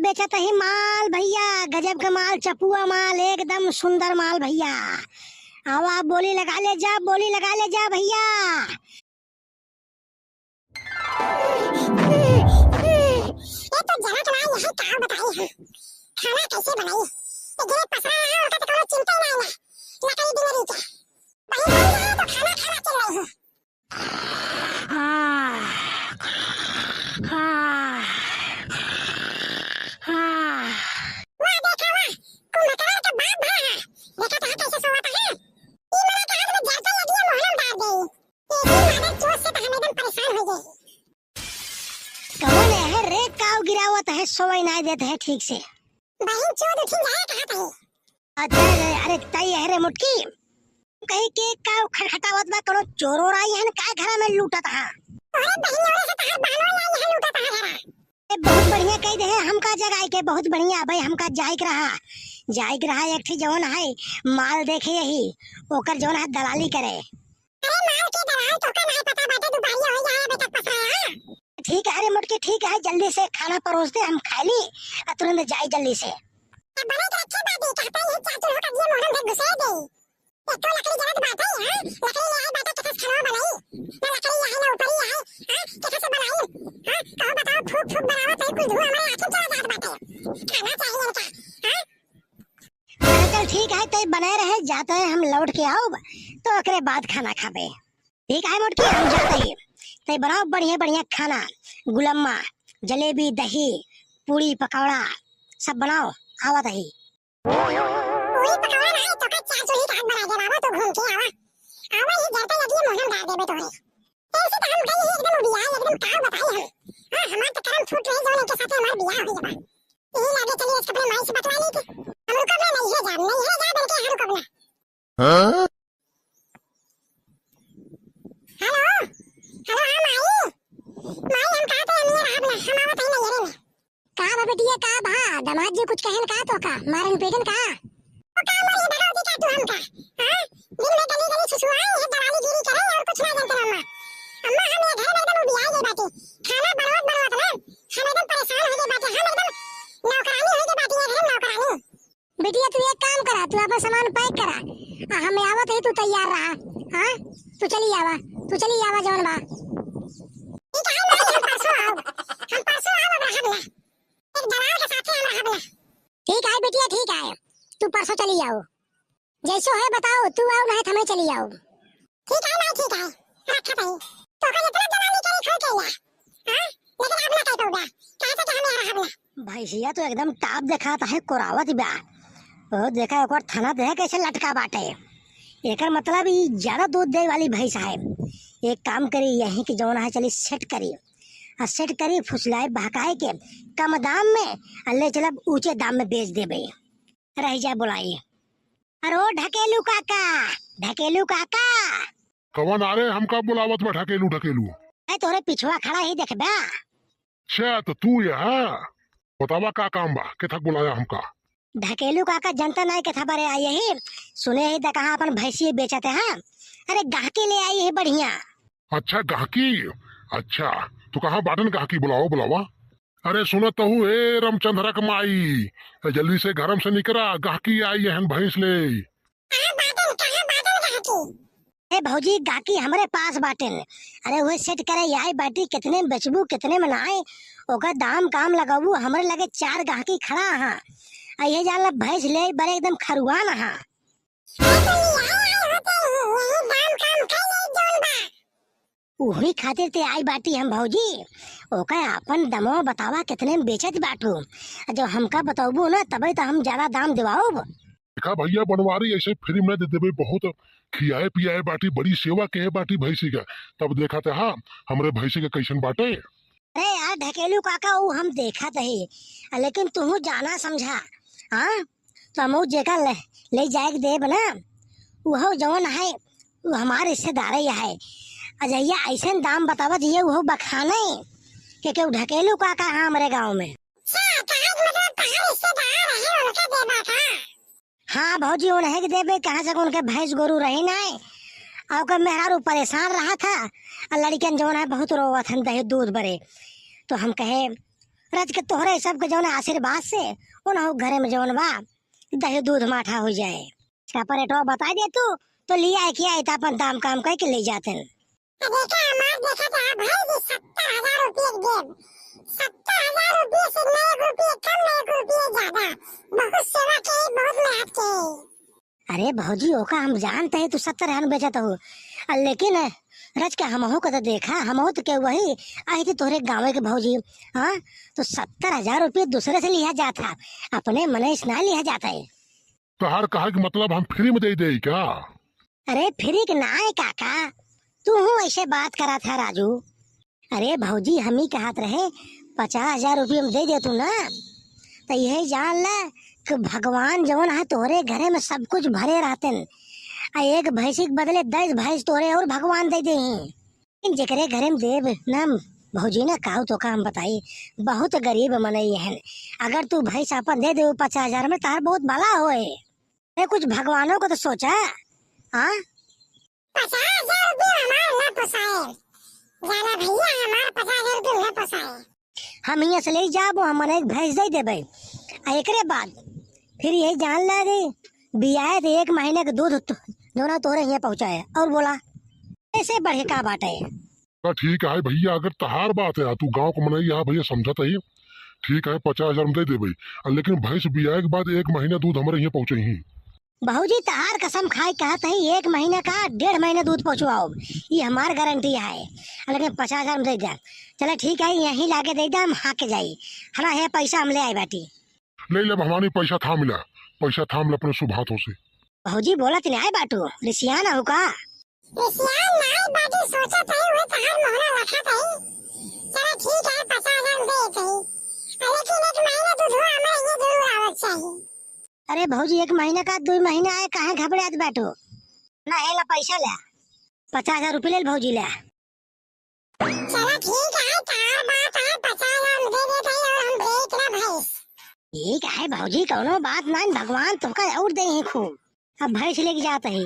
बेचत ही माल भैया, गजब का माल, चपुआ माल, एकदम सुंदर माल भैया। आवा बोली लगा ले जा, बोली लगा ले जा भैया। ये तो जरा तो यही काम बताई है, खाना कैसे बनाई ये गिरे पसरा है और तो कोनो चिंता ही नहीं है। लकड़ी बिनरी के वही बन जाए तो खाना खाना चल रही हूं। हाँ हाँ हाँ। वाह देखा वाह, कुम्भकर्ण का बाप भरा है। देखा तो कैसे सोता है। ये मेरे के हाथ में जलता लगी है, मोहलम डाल गई। ये मादर चोट से तो हम एकदम परेशान हो गए। कौन है रे? काव गिरावत है, सोई नहीं देते है ठीक से। बहन चोद उठी जाए कहां तही। अरे तई है रे मुटकी, कहीं के काव खटखटावत बा, कोनो चोरो आई है का घर में लूटत हा। अरे बहन ओरे से तहार बालो लाई है लूटा तहार घरा। ए बहुत बढ़िया कह दे है, हमका जगह के बहुत बढ़िया भाई, हमका जाइक रहा एक ठी जवन है माल देखे यही ओकर जवन है दलाली करे। अरे माल के दलाल तो का नहीं पता बाटे, दुपारिया हो जाए बेटा पसराया। ठीक है रे मुटकी, ठीक है, जल्दी से खाना परोस दे, हम खा ली तुरंत जाए जल्दी से। बने के रखे बादी कहते हैं चाचू हो कदिए मोहरम में घुसे दे। एक तो लकड़ी जरूरत बात है। हां लकड़ी ले आई बाटा कैसे खाना बनाई ना, लकड़ी है ना ऊपर ही है। हां कैसे बनाई। हां कहो बताओ, फूक फूक बनावा तो कुछ धुआं हमारे आंखें चला जात बाटे। खाना चाहिए इनका। हां चल ठीक है, तो बने रहे, जाते हैं हम, लौट के आओ तो ओकरे बाद खाना खाबे। ठीक है मुटकी, हम जाते हैं, तो बनाओ बढ़िया बढ़िया खाना, गुलम्मा, जलेबी, दही, पूरी, पकौड़ा सब बनाओ, आवा दही। पूरी पकौड़ा नहीं तो का चाचू ही हाथ बना दे बाबा, तो घूम के आवा आवा ही जलता लगी मोहरम डाल देबे तोरे। ऐसे तो हम गए एकदम बियाह एकदम कार बताई हम। हां हमार तो करम फूट रही जोन के साथ हमार बियाह हो जाबा। यही लागे चलिए इसके अपने माई से बतवा ली थी। हम रुकब नहीं है जा बन के हम रुकब ना। हां हेलो हेलो हां माई हम कहां पे नहीं रहब ना, हम आवत है ना येरे में। का बा बेटिया, का बा दामाद जी कुछ कहन का, तो का मारन पेटन का? ओ का मारी भगावती का तू हमका। हां दिन में गली गली सुसुआई है, दलाली गिरी करे और कुछ ना जानते अम्मा। अम्मा हम ये घर में एकदम बियाह गई बाटे, खाना बनवत ना हम एकदम परेशान हो गए बाटे। हम एकदम नौकरानी हो गए बाटे, ये घर नौकरानी। बेटिया तू एक काम करा, तू अपना सामान पैक करा, हमें आवत है, तू तैयार रहा। हां तू चली आवा जवन बा। ठीक है माई, हम परसों आओ अब रहब ना। एक दलाल के साथ हम रहब ना। ठीक है बेटिया, ठीक है, तू परसों चली आओ, जैसो है बताओ, तू आओ नहीं हमें चली आओ। ठीक है माई, ठीक है रखा भाई। तो कोई इतना दलाली करे खोल के या। हां लेकिन अब ना कह पाऊंगा कैसे कि हमें रहब ना। भैंसिया तो एकदम टाप दिखाता है, कोरावत बा। ओ देखा एक बार थाना देख कैसे लटका बाटे, एकर मतलब ई ज्यादा दूध दे वाली भैंस है। एक काम करी, यहीं की जौन है चली सेट करी फुसलाए बहकाए के कम दाम में, अल्ले चलब ऊंचे दाम में बेच देबे, रह जा बुलाई। अरे ढकेलू काका कवन आ रे, हमका बुलावत में ढकेलू। है तोरे पिछवा खड़ा ही देखबा। अच्छा तो तू यहाँ बतावा का काम बा, के थक बुलाया हमका? ढकेलू काका जनता नहीं के था बारे आई ही, सुने ही द कहा अपन भैंसी बेचते हैं। अरे गाहकी ले आई है बढ़िया। अच्छा गाहकी, अच्छा तो कहाँ बाटन गाहकी, बुलावा। अरे सुनत तो हूँ ए रामचंद्र का माई, जल्दी से घरम से निकरा, गाहकी आई है भैंस ले। कहां बाटन गाहकी। ए भौजी गाहकी हमरे पास बाटन, अरे वह सेट करे आई बाटी, कितने में बेचबू कितने में नाए, ओकर दाम काम लगाबू, हमरे लगे 4 गाहकी खड़ा हां। ये जान भैंस ले बड़े एकदम खरुआन हां। उही खातिर ते आई बाटी हम भौजी, ओका अपन दमो बतावा कितने में बेचत बाटू, जब हमका बताबू ना तबे तो हम ज्यादा दाम दिवाओ। देखा भैया बनवारी ऐसे फ्री में दे देबे, बहुत खियाए पियाए बाटी, बड़ी सेवा के बाटी भैंसी का, तब देखा थे हाँ हमरे भैंसी के कैसन बाटे। अरे यार ढकेलू काका वो हम देखा थे, लेकिन तू जाना समझा। हाँ तो हम जेका ले जाए देब ना, वो जौन है वो हमारे रिश्तेदार ही है। अजैया ऐसे दाम बतावत ये वो बखाने के केहू ढकेलू काका हाँ हमारे गाँव में। हाँ भौजी उन्हें के देबे, कहाँ से उनके भैंस गोरू रही ना, और मेहरारू परेशान रहा था, और लड़कियन जौन है बहुत रोवत हन दहे दूध बरे, तो हम कहे रज के तोहरे सबके जौन आशीर्वाद से उन घरे में जौन बा दही दूध माठा हो जाए। इसका पर रेटवा बता दे तू तो लिया किया है अपन दाम काम कह के ले जाते हैं। देखा हमार देखा था भाई जी 70,000 रुपये देव। 70,000 रुपये से न 1 रुपये कम न 1 रुपये ज्यादा। बहुत सेवा के बहुत मेहनत के। अरे भौजी ओका हम जानते हैं तू 70,000 में बेचता हो, लेकिन रज के हमहू को तो देखा, हमहू तो क्या वही आई थी तोहरे गाँव के भौजी। हाँ तो 70,000 रुपये दूसरे से लिया जाता, अपने मने से ना लिया जाता है। तहार कहा कि मतलब हम फ्री में दे क्या? अरे फ्री के ना है काका, तू हूँ ऐसे बात करा था राजू। अरे भौजी हम ही कहत रहे 50,000 रुपये में दे दे तू ना, तो यही जान ला कि भगवान जवन है तोहरे घरे में सब कुछ भरे रहते हैं। एक भैंसी के बदले 10 भैंस तोरे और भगवान दे दे। जेकरे घरे में देव ना भौजी ना काहू तो काम बताई, बहुत गरीब मनई है। अगर तू भैंस अपन दे दे 50,000 में तार बहुत भला होए। कुछ भगवानों को तो सोचा। हाँ 50,000 रुपये हमार न पोसाए जाना भैया, हमार 50,000 रुपये न पोसाए। हम यहाँ से ले जाबो, हमने एक भैंस दे देबे। एकरे बाद फिर यही जान ला दे बियाए थे 1 महीने का दूध दोनों तोरे यहाँ पहुँचाए और बोला ऐसे बढ़े का बात है। तो ठीक है भैया, अगर तहार बात है तू गांव को मनाई यहाँ भैया समझता ही ठीक है 50,000 में दे दे भाई, लेकिन भैंस बियाए के बाद 1 महीना दूध हमारे यहाँ पहुँचे ही। बहुजी तहार कसम खाई कहते ही 1 महीने का 1.5 महीने दूध पहुँचवाओ, ये हमार गारंटी है। लेकिन 50,000 में दे दे। चलो ठीक है यहीं लाके दे दे, हम हाके जाई हना है पैसा हम ले आए बाटी। ले ले हमारी पैसा थाम मिला, पैसा थाम ले अपने शुभ हाथों से। बहुजी बोला नहीं आए बाटू रिसिया ना हो का? रिसिया ना बाटी सोचा था वो तहार मोहना रखा था। चलो ठीक है 50,000 दे थे, लेकिन 1 महीना दूध हो हमारे ये जरूर आवक चाहिए। अरे भौजी 1 महीने का 2 महीने आए कहाँ घबरात बैठो ना, है ला पैसा ले 50,000 रुपये ले भौजी ले। चलो ठीक है तार बात है 50,000 दे देते और हम बेच ना भैंस। ठीक है भौजी कौनो बात ना, भगवान तुमका और दे ही खूब। अब भैंस लेके जाते ही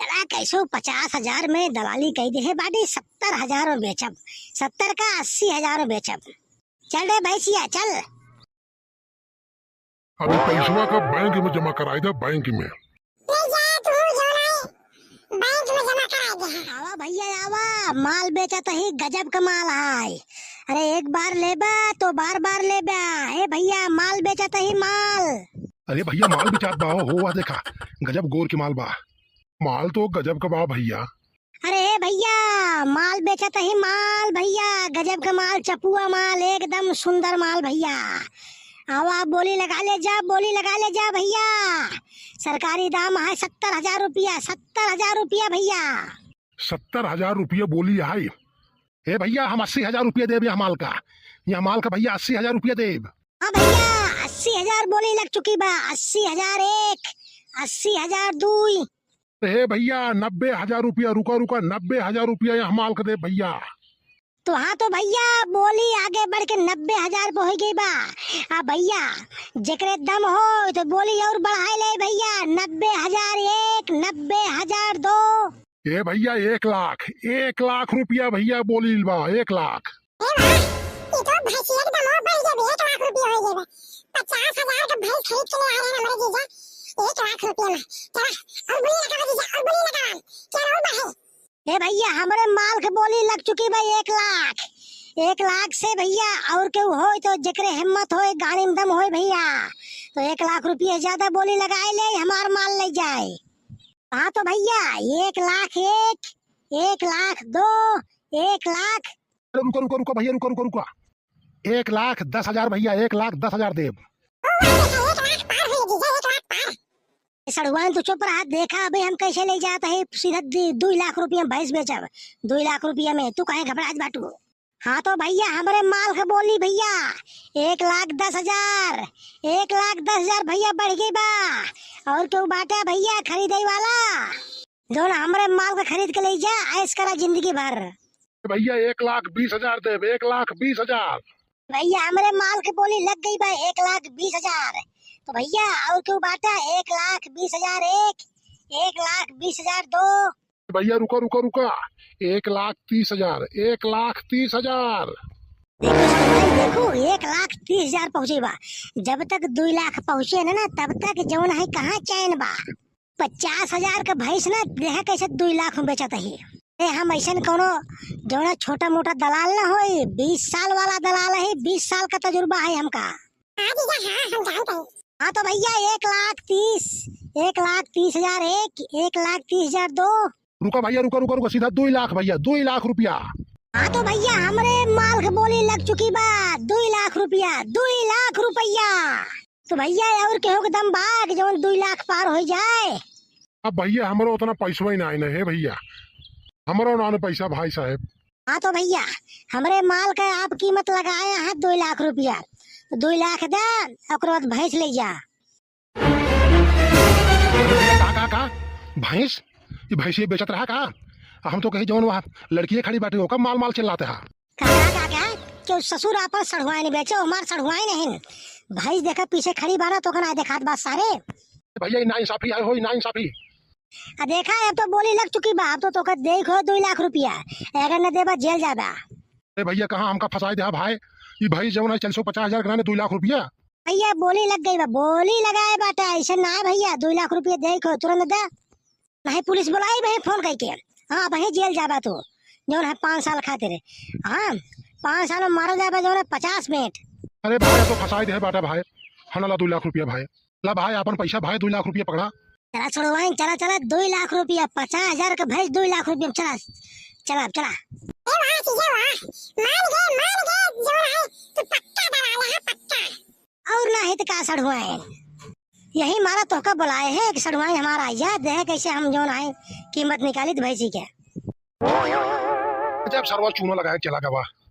चला कैसो 50,000 में दलाली कही दे है बाटी 70,000 में बेचब, 70 का 80,000 में बेचब। चल रे भैंसिया चल। अभी पैसा का बैंक में जमा कराई दे, बैंक में ले जा तू जो नहीं बैंक में जमा करा दे। आवा भैया आवा, माल बेचा तो ही गजब का माल है। अरे एक बार लेबा तो बार बार लेबा। हे भैया माल बेचा तो ही माल। अरे भैया माल बिचात बा हो देखा गजब गोर के माल बा, माल तो गजब का बा भैया। अरे भैया माल बेचा तो ही माल भैया, गजब का माल, चपुआ माल, एकदम सुंदर माल भैया। आवा बोली लगा ले जा, बोली लगा ले जा भैया। सरकारी दाम है 70,000 रुपया, 70,000 रुपया भैया। 70,000 रुपये बोली है। ए भैया हम 80,000 रुपये देव यह माल का, यह माल का भैया 80,000 रुपये देव। हाँ भैया 80,000 बोली लग चुकी बा, 80,000 1, 80,000 2। हे भैया 90,000 रुपया, रुका रुका 90,000 रुपया यह माल का दे भैया। तो हाँ तो भैया बोली आगे बढ़ के 90,000 पे हो गई बा। हाँ भैया जेकरे दम हो तो बोली और बढ़ाई ले भैया, 90,000 1, 90,000 2। ए भैया 1 लाख रुपया भैया बोली बा, 1 लाख। ये तो भैंसिया के दाम बढ़ गए 1 लाख रुपये हो गए। 50,000 का भैंस खरीद के ले आए हैं हमारे जीजा 1 लाख रुपये में। चला और बोली लगा जीजा और बोली लगा क्या और बढ़े। ए भैया हमारे माल के बोली लग चुकी भाई 1 लाख। 1 लाख से भैया और क्यों हो तो जकरे हिम्मत हो गाड़ी में दम हो भैया तो 1 लाख रुपये ज्यादा बोली लगाए ले हमार माल ले जाए। हाँ तो भैया 1 लाख 1, 1 लाख 2, 1 लाख। रुका रुका रुका भैया, रुका रुका रुका 1,10,000 भैया, 1,10,000 देव। सड़वान तो चुप रहा, देखा अभी हम कैसे ले जाते हैं सीधा 2 लाख रुपया भैंस बेचब, 2 लाख रुपया में तू कहे घबराज बाटू। हाँ तो भैया हमारे माल का बोली भैया 1,10,000, 1,10,000 भैया बढ़ गई बा। और क्यों बाटा भैया खरीदे वाला जो ना हमारे माल का खरीद के ले जा, ऐस करा जिंदगी भर। भैया 1,20,000 देव, 1,20,000। भैया हमारे माल की बोली लग गई बा 1,20,000। तो भैया और क्यों बाटा 1,20,000 1, 1,20,000 2। भैया रुका रुका रुका 1,30,000, 1,30,000। देखो सड़वाई देखो 1,30,000 पहुँचे बा। जब तक 2 लाख पहुँचे ना तब तक जौन है कहाँ चैन बा। 50,000 का भैंस ना देह कैसे 2 लाख में बेचत ही। हम ऐसा कोनो जौना छोटा मोटा दलाल ना होई, 20 साल वाला दलाल है, 20 साल का तजुर्बा है हमका। हाँ जीजा हाँ हम जानते हैं। हाँ तो भैया 1,30,000 एक, 1,30,000 दो। रुका भैया, रुका रुका रुका, सीधा 2 लाख भैया, 2 लाख रुपया। हाँ तो भैया हमरे माल के बोली लग चुकी बा। 2 लाख रुपया, 2 लाख रुपया। तो भैया और केहू के दम बा कि जौन 2 लाख पार हो जाए। अब भैया हमारा उतना पैसा ही ना है भैया, हमारा ना पैसा भाई साहब। हाँ तो भैया हमरे माल का आप कीमत लगाए हैं 2 लाख रुपया। तो 2 लाख दे और बाद भैंस ले जा। का भैंस, ये भैंस ये बेचत रहा का? हम तो कहीं जौन वहाँ लड़कियां खड़ी बाटे होकर माल माल चिल्लाते हैं। काका क्यों ससुर आपन सड़ुआई नहीं बेचो, हमार सड़ुआई नहीं। भैंस देखा पीछे खड़ी बाना तो कना देखात बात सारे। भैया ना इंसाफी है, हो ना इंसाफी। देखा अब तो बोली लग चुकी बा। अब तो देखो 2 लाख रुपया, अगर न देबा जेल जाबा। अरे भैया कहाँ हमका फंसाई दे भाई, ये भाई जौन है 450,000 कराने 2 लाख रुपया। भैया बोली लग गई बा, बोली लगाए बाटा। ऐसा ना है भैया, 2 लाख रुपया देखो तुरंत दे, नहीं पुलिस बुलाई भाई फोन करके। हाँ भाई जेल जाबा तो जौन है 5 साल खातिर। हाँ 5 साल में मारा जाबा जौन है 50 मिनट। अरे भाई तो फंसाई दे बाटा भाई, हनला 2 लाख रुपया भाई। ला भाई अपन पैसा भाई 2 लाख रुपया पकड़ा। चला छोड़वाइन, चला चला 2 लाख रुपया, 50,000 का भैंस 2 लाख रुपया। चला चला चला। ए वाह जीजा वाह, मान गए जो है तू पक्का दलाल है पक्का। और ना है तो का सड़ुआइन, यही मारा तोहका बुलाए है कि सड़ुआइन हमारा आइया देह कैसे हम जौन आए कीमत निकाली तो भैंसी के। जब सरवा चूना लगाए चला गवा।